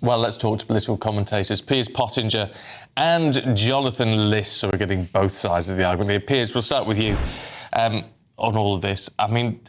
Well, let's talk to political commentators Piers Pottinger and Jonathan Liss. So we're getting both sides of the argument here. Piers, we'll start with you on all of this. I mean,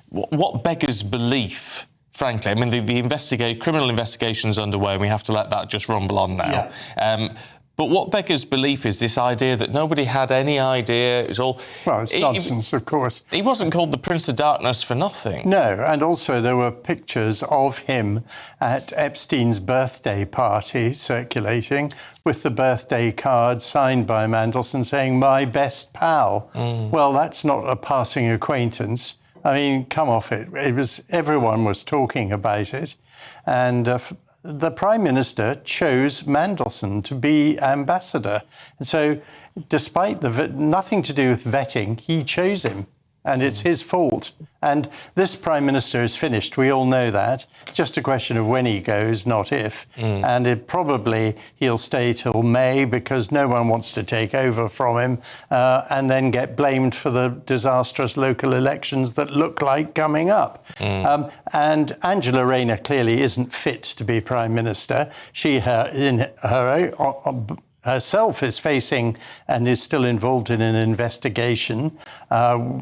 what beggars belief, frankly? I mean, the criminal investigation's underway and we have to let that just rumble on now. Yeah. But what beggars belief is this idea that nobody had any idea. It was all... Well, it's nonsense, of course. He wasn't called the Prince of Darkness for nothing. No, and also there were pictures of him at Epstein's birthday party circulating with the birthday card signed by Mandelson saying, "My best pal." Well, that's not a passing acquaintance. I mean, come off it. Everyone was talking about it. And... the Prime Minister chose Mandelson to be ambassador. And so, despite nothing to do with vetting, he chose him. And it's his fault. And this Prime Minister is finished. We all know that. It's just a question of when he goes, not if. And he'll stay till May because no one wants to take over from him and then get blamed for the disastrous local elections that look like coming up. And Angela Rayner clearly isn't fit to be Prime Minister. She, herself is facing and is still involved in an investigation.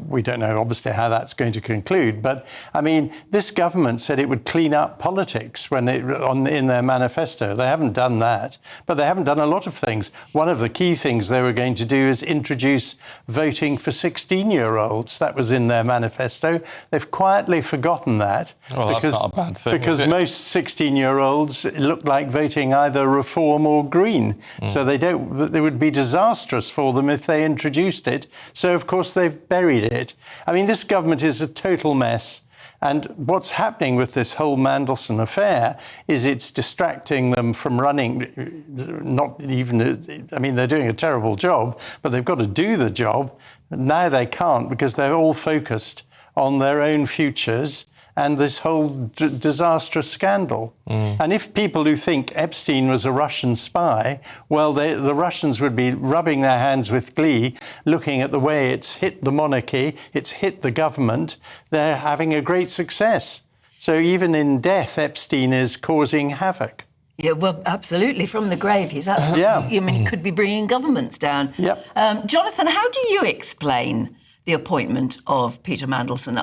We don't know, obviously, how that's going to conclude. But, I mean, this government said it would clean up politics in their manifesto. They haven't done that, but they haven't done a lot of things. One of the key things they were going to do is introduce voting for 16-year-olds. That was in their manifesto. They've quietly forgotten that. Well, that's not a bad thing, because most 16-year-olds look like voting either Reform or Green. So it would be disastrous for them if they introduced it. So, of course, they've buried it. I mean, this government is a total mess. And what's happening with this whole Mandelson affair is it's distracting them from running, they're doing a terrible job, but they've got to do the job. Now they can't because they're all focused on their own futures and this whole disastrous scandal. And if people who think Epstein was a Russian spy, well, the Russians would be rubbing their hands with glee, looking at the way it's hit the monarchy, it's hit the government. They're having a great success. So even in death, Epstein is causing havoc. Yeah, well, absolutely. From the grave, he's absolutely... I mean, he could be bringing governments down. Yep. Jonathan, how do you explain the appointment of Peter Mandelson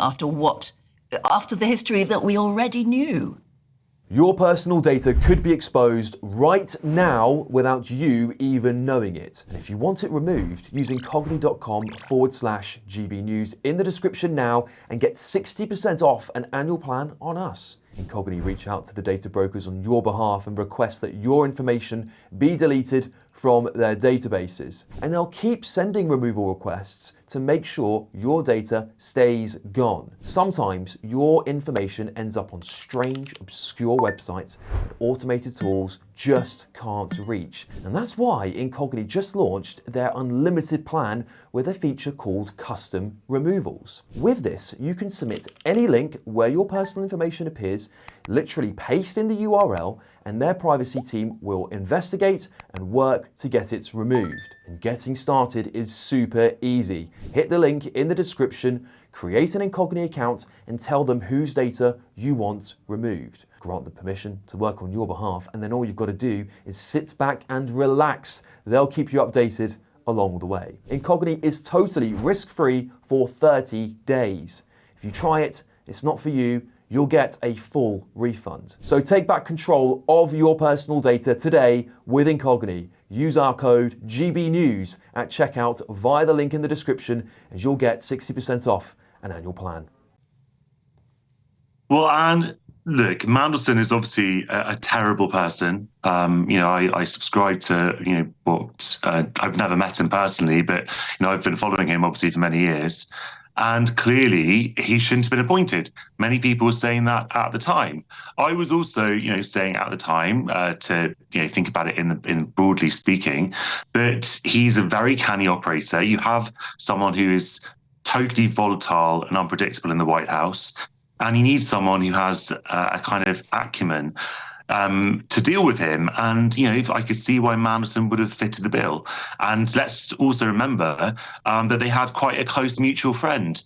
after the history that we already knew? Your personal data could be exposed right now without you even knowing it. And if you want it removed, use incognito.com/GBNews in the description now and get 60% off an annual plan on us. Incogni reach out to the data brokers on your behalf and request that your information be deleted from their databases. And they'll keep sending removal requests to make sure your data stays gone. Sometimes your information ends up on strange, obscure websites that automated tools just can't reach. And that's why Incogni just launched their unlimited plan with a feature called Custom Removals. With this, you can submit any link where your personal information appears, literally paste in the URL, and their privacy team will investigate and work to get it removed. And getting started is super easy. Hit the link in the description, create an Incogni account, and tell them whose data you want removed. Grant them permission to work on your behalf, and then all you've got to do is sit back and relax. They'll keep you updated along the way. Incogni is totally risk-free for 30 days. If you try it, it's not for you, you'll get a full refund. So take back control of your personal data today with Incogni. Use our code GBNews at checkout via the link in the description, and you'll get 60% off an annual plan. Well, and look, Mandelson is obviously a terrible person. I subscribe to, what I've never met him personally, but, I've been following him obviously for many years. And clearly, he shouldn't have been appointed. Many people were saying that at the time. I was also, saying at the time to, think about it in broadly speaking, that he's a very canny operator. You have someone who is totally volatile and unpredictable in the White House, and he needs someone who has a kind of acumen to deal with him. And, I could see why Mandelson would have fitted the bill. And let's also remember that they had quite a close mutual friend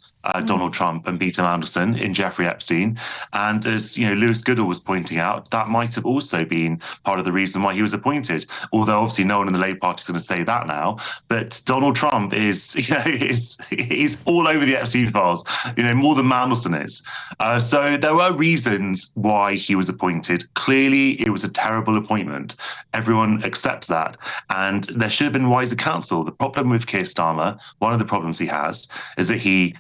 Donald Trump and Peter Mandelson in Jeffrey Epstein. And as Lewis Goodall was pointing out, that might have also been part of the reason why he was appointed. Although obviously no one in the Labour Party is going to say that now. But Donald Trump is he's all over the Epstein files, more than Mandelson is. So there were reasons why he was appointed. Clearly, it was a terrible appointment. Everyone accepts that. And there should have been wiser counsel. The problem with Keir Starmer, one of the problems he has, is that he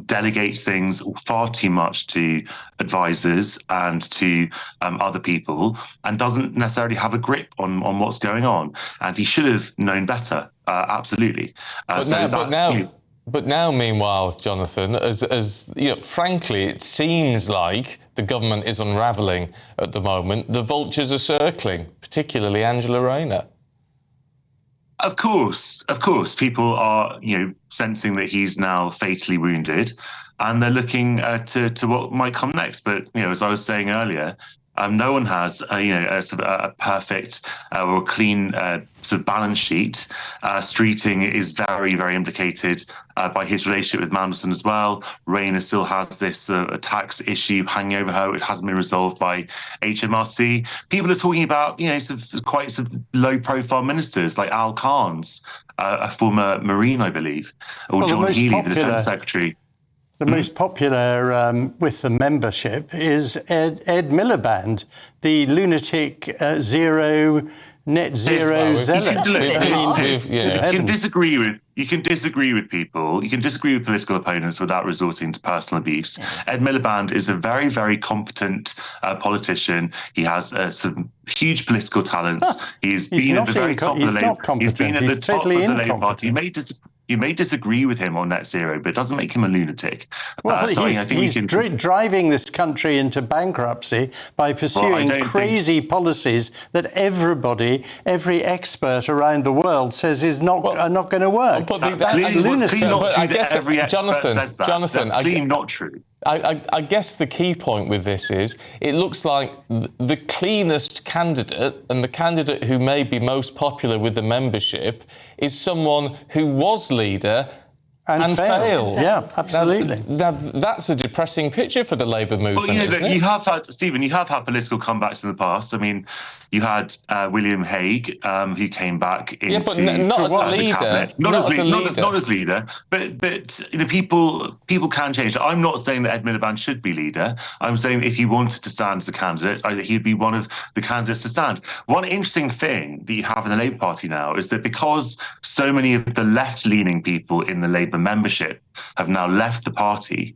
delegates things far too much to advisors and to other people, and doesn't necessarily have a grip on what's going on. And he should have known better, absolutely. But now, meanwhile, Jonathan, as frankly, it seems like the government is unravelling at the moment. The vultures are circling, particularly Angela Rayner. Of course, people are, sensing that he's now fatally wounded, and they're looking to what might come next. But as I was saying earlier, no one has a perfect or clean sort of balance sheet. Streeting is very, very implicated by his relationship with Mandelson as well. Rayner still has this tax issue hanging over her, which hasn't been resolved by HMRC. People are talking about quite low-profile ministers like Al Carnes, a former Marine, I believe, or John Healey, the Defence Secretary. The most popular with the membership is Ed Miliband, the lunatic net zero zealot. You can disagree with people. You can disagree with political opponents without resorting to personal abuse. Ed Miliband is a very, very competent politician. He has some huge political talents. He's been at the very top of the Labour. He's been at the top of the Labour Party. You may disagree with him on net zero, but it doesn't make him a lunatic. Well, he's driving this country into bankruptcy by pursuing crazy policies that every expert around the world says are not going to work. That's lunacy. But I guess, Jonathan, that's clearly not true. I guess the key point with this is it looks like the cleanest candidate and the candidate who may be most popular with the membership is someone who was leader and failed. Yeah, absolutely. Now, that's a depressing picture for the Labour movement, isn't it? You have had political comebacks in the past. I mean, you had William Hague, who came back into but not as a leader. Not as leader. But people can change. I'm not saying that Ed Miliband should be leader. I'm saying that if he wanted to stand as a candidate, he'd be one of the candidates to stand. One interesting thing that you have in the Labour Party now is that because so many of the left-leaning people in the Labour membership have now left the party,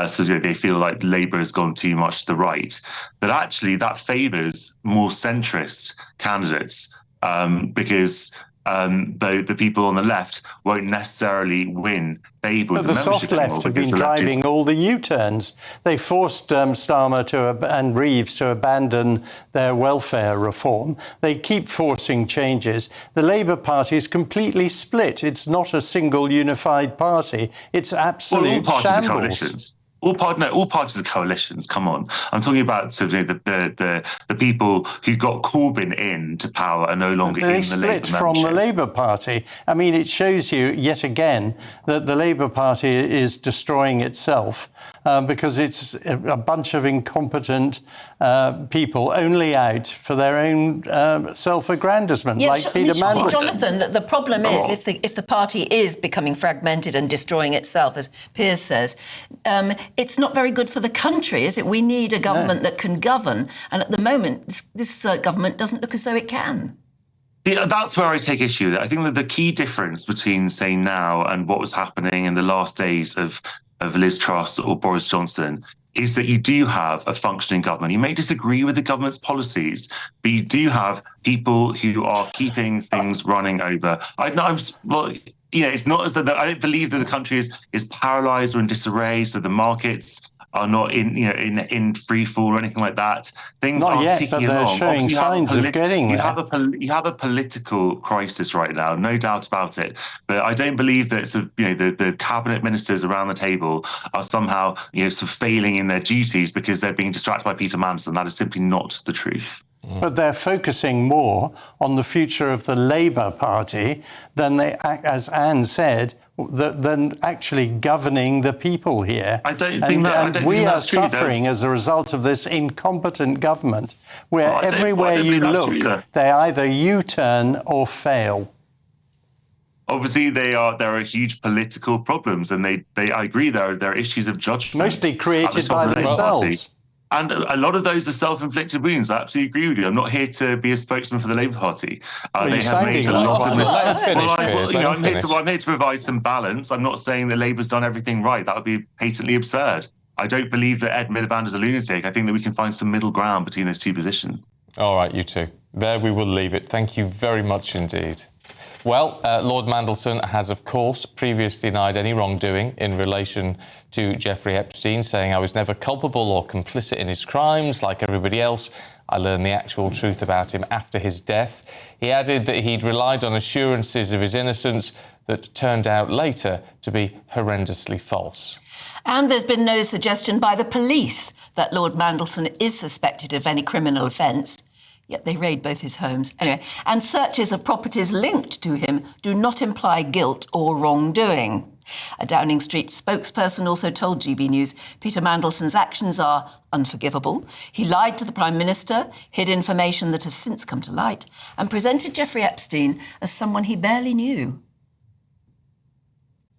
so they feel like Labour has gone too much to the right, that actually that favours more centrist candidates, because the people on the left won't necessarily win favour with the membership. The soft left have been driving all the U-turns. They forced Starmer and Reeves to abandon their welfare reform. They keep forcing changes. The Labour Party is completely split. It's not a single unified party. It's absolute shambles. All parties are coalitions. Come on, I'm talking about the people who got Corbyn into power are no longer in the Labour membership. They split from the Labour Party. I mean, it shows you yet again that the Labour Party is destroying itself because it's a bunch of incompetent people only out for their own self-aggrandisement, like Peter Mandelson. Jonathan, the problem is if the party is becoming fragmented and destroying itself, as Piers says, it's not very good for the country, is it? We need a government that can govern. And at the moment, this government doesn't look as though it can. Yeah, that's where I take issue with it. I think that the key difference between, say, now and what was happening in the last days of Liz Truss or Boris Johnson is that you do have a functioning government. You may disagree with the government's policies, but you do have people who are keeping things running over. It's not as though I don't believe that the country is paralysed or in disarray. So the markets are not in free fall or anything like that. Things not are yet, ticking but they're along. showing signs of getting there. You have a political crisis right now, no doubt about it. But I don't believe that the cabinet ministers around the table are somehow failing in their duties because they're being distracted by Peter Mandelson. That is simply not the truth. But they're focusing more on the future of the Labour Party than they, as Anne said, than actually governing the people here. I don't think we are that's true. suffering as a result of this incompetent government, where everywhere you look, they either U-turn or fail. Obviously, there are huge political problems, and I agree there are issues of judgment, mostly created by themselves. And a lot of those are self-inflicted wounds. I absolutely agree with you. I'm not here to be a spokesman for the Labour Party. They have made a lot of mistakes. I'm here to provide some balance. I'm not saying that Labour's done everything right. That would be patently absurd. I don't believe that Ed Miliband is a lunatic. I think that we can find some middle ground between those two positions. All right, you two. There we will leave it. Thank you very much indeed. Well, Lord Mandelson has, of course, previously denied any wrongdoing in relation to Jeffrey Epstein, saying I was never culpable or complicit in his crimes like everybody else. I learned the actual truth about him after his death. He added that he'd relied on assurances of his innocence that turned out later to be horrendously false. And there's been no suggestion by the police that Lord Mandelson is suspected of any criminal offence. Yet they raid both his homes. Anyway, and searches of properties linked to him do not imply guilt or wrongdoing. A Downing Street spokesperson also told GB News Peter Mandelson's actions are unforgivable. He lied to the Prime Minister, hid information that has since come to light, and presented Jeffrey Epstein as someone he barely knew.